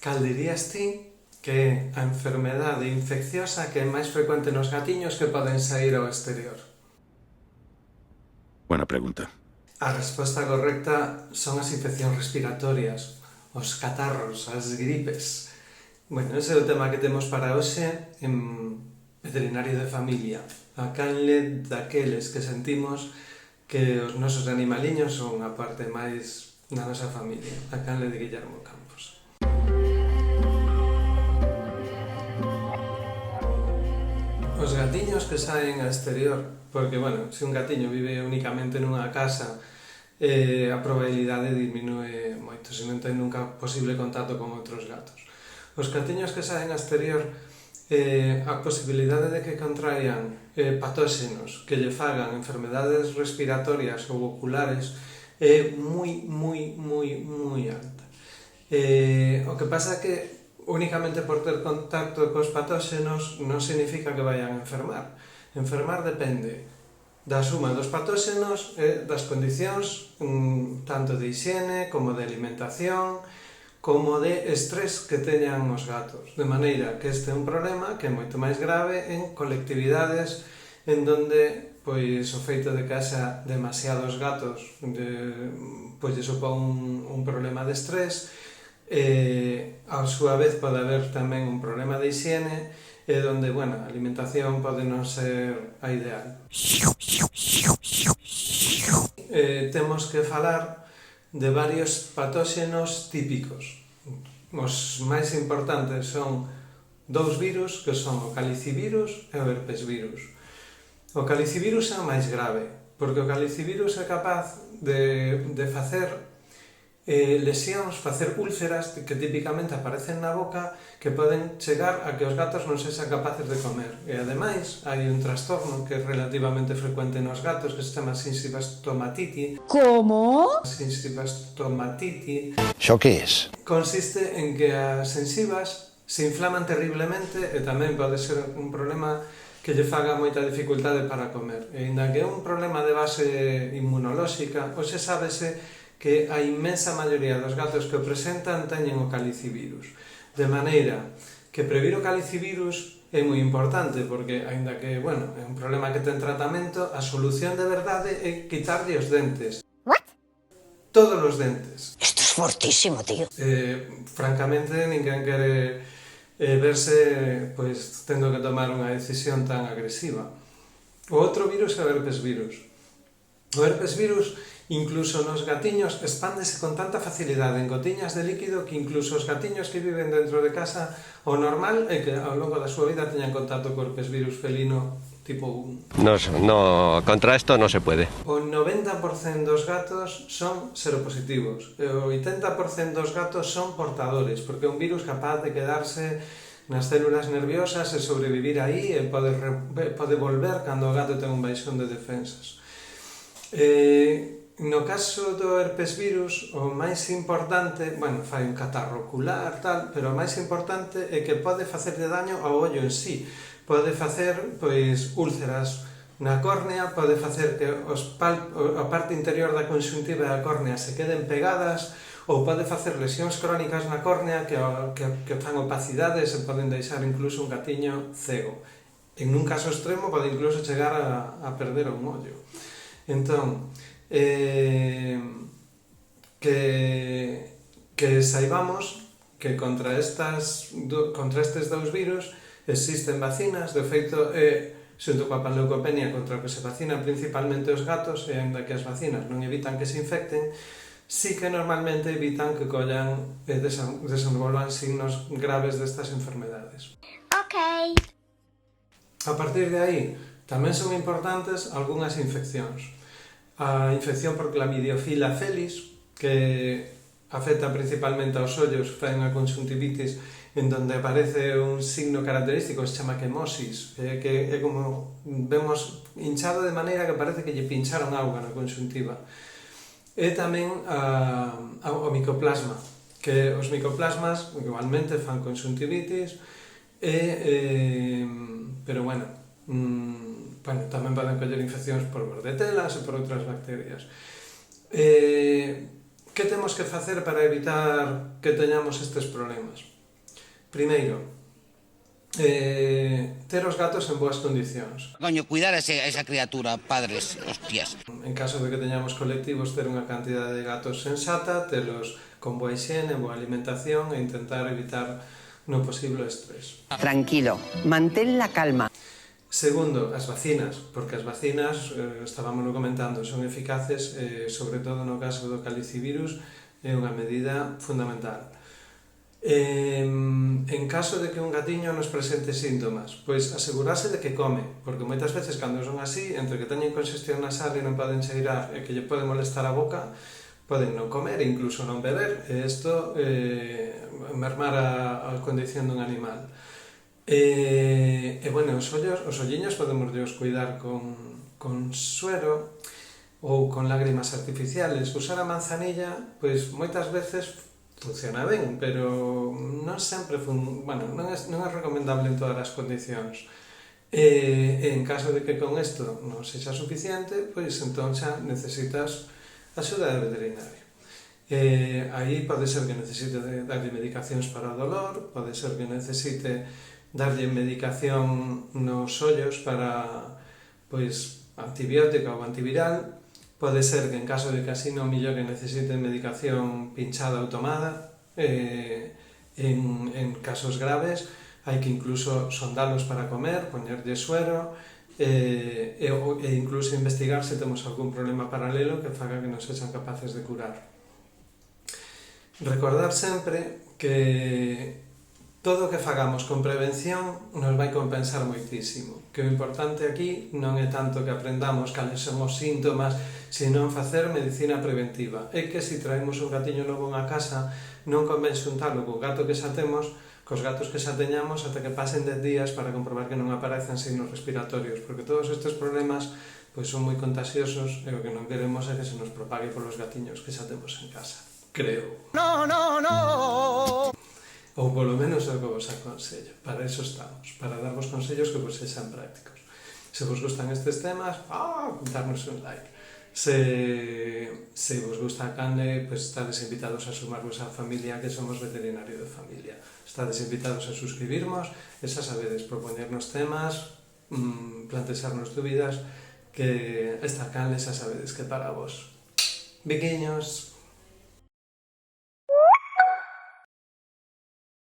Cal dirías ti que é a enfermedade infecciosa que é máis frecuente nos gatiños que poden sair ao exterior? Buena pregunta. A resposta correcta son as infeccións respiratorias, os catarros, as gripes. Bueno, ese é o tema que temos para hoxe en Veterinario de Familia. A canle daqueles que sentimos que os nosos animaliños son a parte máis da nosa familia. A canle de Guillermo Campos. Os gatiños que saen ao exterior, porque, bueno, se un gatiño vive únicamente nunha casa, a probabilidade diminúe moito, se non ten nunca posible contacto con outros gatos. Os gatiños que saen ao exterior, a posibilidade de que contraian patóxenos que lle fagan enfermedades respiratorias ou oculares é moi alta. O que pasa é que únicamente por ter contacto cos patóxenos non significa que vayan a enfermar. Enfermar depende da suma dos patóxenos e das condicións tanto de higiene como de alimentación como de estrés que teñan os gatos. De maneira que este é un problema que é moito máis grave en colectividades en donde pois o feito de que haxa demasiados gatos pois lle supón un problema de estrés. A súa vez pode haber tamén un problema de higiene e donde, bueno, a alimentación pode non ser a ideal. Temos que falar de varios patóxenos típicos. Os máis importantes son dous virus, que son o calicivirus e o herpesvirus. O calicivirus é o máis grave, porque o calicivirus é capaz de facer lesións, facer úlceras que típicamente aparecen na boca que poden chegar a que os gatos non sexan capaces de comer. E ademais hai un trastorno que é relativamente frecuente nos gatos que se chama sinsibastomatitis. ¿Cómo? Sinsibastomatitis. ¿Xo que es? Consiste en que as sensibas se inflaman terriblemente e tamén pode ser un problema que lle faga moita dificultade para comer. E ainda que é un problema de base inmunolóxica, hoxe sábese que a inmensa maioría dos gatos que o presentan teñen o calicivirus. De maneira que previr o calicivirus é moi importante, porque, aínda que, bueno, é un problema que ten tratamento, a solución de verdade é quitarlle os dentes. What? Todos os dentes. Esto es fortísimo, tío. Francamente, ninguén quere verse pois tendo que tomar unha decisión tan agresiva. O outro virus é o herpesvirus. O herpesvirus, incluso nos gatiños, expándese con tanta facilidade en gotiñas de líquido que incluso os gatiños que viven dentro de casa, o normal é que ao longo da súa vida teñan contacto co herpesvirus felino tipo 1. No, contra esto no se puede. O 90% dos gatos son seropositivos e o 80% dos gatos son portadores, porque é un virus capaz de quedarse nas células nerviosas e sobrevivir aí e pode volver cando o gato ten un baixón de defensas. No caso do herpesvirus, o máis importante, bueno, fai un catarro ocular, tal, pero o máis importante é que pode facerlle daño ao ollo en sí. Pode facer, pois, úlceras na córnea, pode facer que a parte interior da conxuntiva da córnea se queden pegadas, ou pode facer lesións crónicas na córnea que fan opacidades e poden deixar incluso un gatiño cego. En un caso extremo pode incluso chegar a perder un ollo. Entón, que saibamos que contra estes dous virus existen vacinas. De feito, xunto coa panleucopenia, contra o que se vacinan principalmente os gatos, e aínda que as vacinas non evitan que se infecten, sí que normalmente evitan que collan e desenvolvan signos graves destas enfermedades. Ok. A partir de aí, tamén son importantes algunhas infeccións. A infección por Chlamydophila felis, que afecta principalmente aos ollos, fai unha conxuntivitis en donde aparece un signo característico que se chama quemosis, que é como vemos hinchado de maneira que parece que lle pincharon auga na conxuntiva. E tamén o micoplasma, que os micoplasmas igualmente fan conxuntivitis, pero bueno, tamén poden coller infeccións por bordetelas e por outras bacterias. Que temos que facer para evitar que teñamos estes problemas? Primeiro, ter os gatos en boas condicións. Coño, cuidar a esa criatura, padres, hostias. En caso de que teñamos colectivos, ter unha cantidade de gatos sensata, telos con boa higiene, boa alimentación e intentar evitar no posible estrés. Tranquilo, mantén la calma. Segundo, as vacinas, porque as vacinas, estábamos comentando, son eficaces, sobre todo no caso do calicivirus, é unha medida fundamental. En caso de que un gatiño nos presente síntomas, pois asegurarse de que come, porque moitas veces cando son así, entre que teñen congestión nasal e non poden cheirar e que lle pode molestar a boca, poden non comer e incluso non beber, e isto mermar a condición dun animal. Bueno, os olliños podemos cuidar con suero ou con lágrimas artificiales. Usar a manzanilla, pois moitas veces funciona ben, pero non sempre non é recomendable en todas as condicións. En caso de que con isto non sexa suficiente, pois entón xa necesitas axuda de veterinario. Aí pode ser que necesite darlle medicacións para o dolor, pode ser que necesite darlle medicación nos ollos para antibiótica ou antiviral, pode ser que en caso de que así non millor que necesite medicación pinchada ou tomada, en casos graves hai que incluso sondalos para comer, poñerlle suero e incluso investigar se temos algún problema paralelo que faga que non sexan capaces de curar. Recordar sempre que todo o que fagamos con prevención nos vai compensar moitísimo, que o importante aquí non é tanto que aprendamos cales son os síntomas, senón facer medicina preventiva. É que se traemos un gatiño novo a casa, non convén xuntalo co gato que xa temos, cos gatos que xa teñamos, ata que pasen 10 días para comprobar que non aparecen signos respiratorios, porque todos estes problemas son moi contagiosos e o que non queremos é que se nos propague polos gatiños que xa temos en casa. Creo. No, no, no. Ou polo menos é o que vos aconsello. Para iso estamos, para darvos consellos que vos sexan prácticos. Se vos gustan estes temas, darnos un like. Se vos gusta a canle, estades invitados a sumarvos á familia que somos veterinario de familia. Estades invitados a suscribirmos, e xa sabedes, propoñernos temas, plantexarnos dúbidas, que esta canle xa sabedes que para vos. Biquiños!